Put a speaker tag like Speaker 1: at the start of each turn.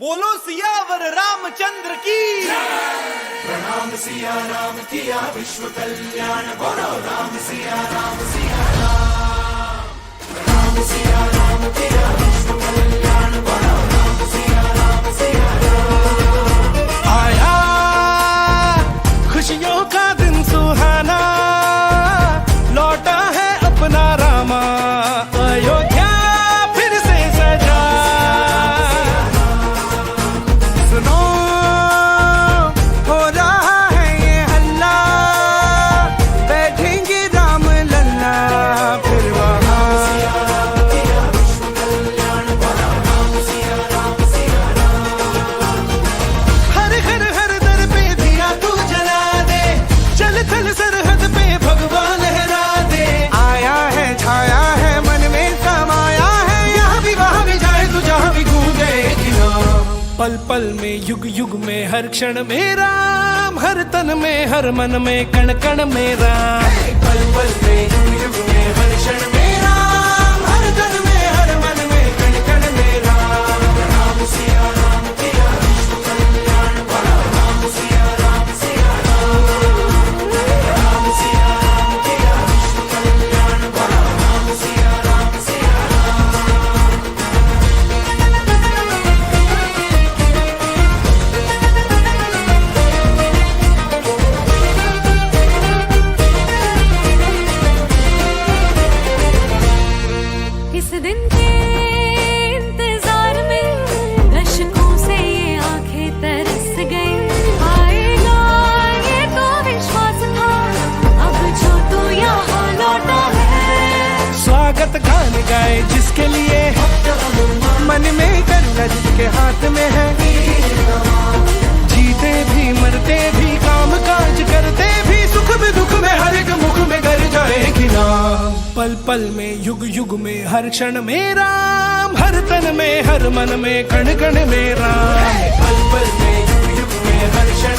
Speaker 1: बोलो सियावर रामचंद्र की।
Speaker 2: प्रणाम सिया राम किया विश्व कल्याण, बोलो राम सिया राम। प्रणाम सिया राम किया विश्व कल्याण, बोलो राम सिया राम।
Speaker 3: आया खुशियों का दिन सुहाना, लौटा है अपना रामा, अयोध्या फिर से सजा। सुनो हो रहा है ये हल्ला, बैठेंगे राम लल्ला फिर वहाँ। हर हर हर दर पे दिया तू जला दे, चल थल सरहद पे भगवा लहरा दे। आया है छाया है मन में समाया है, यहाँ भी वहाँ भी जाए तू जहाँ भी गूंजे पल पल में युग युग में हर क्षण में राम, हर तन में हर मन में कण कण में राम। पल पल में युग युग में हर क्षण में राम, हर तन में हर मन में कण कण में राम।
Speaker 2: राम सिया राम किया विश्व कल्याण, बोलो राम सिया राम सिया राम। राम सिया राम किया विश्व कल्याण, बोलो राम सिया राम सिया राम।
Speaker 4: इस दिन के इंतजार में दशकों से ये आंखें तरस गई। आएगा ये तो विश्वास था, अब जो तू यहाँ लौटा है।
Speaker 3: स्वागत गान गाए जिसके लिए, मन में करना जिसके हाथ में है। जीते भी मरते भी काम काज करते भी, सुख में दुख में हर एक मुख में कर जाएगी नाम। पल पल में युग युग में हर क्षण में राम, हर तन में हर मन में कण कण में राम। पल पल में युग युग में हर क्षण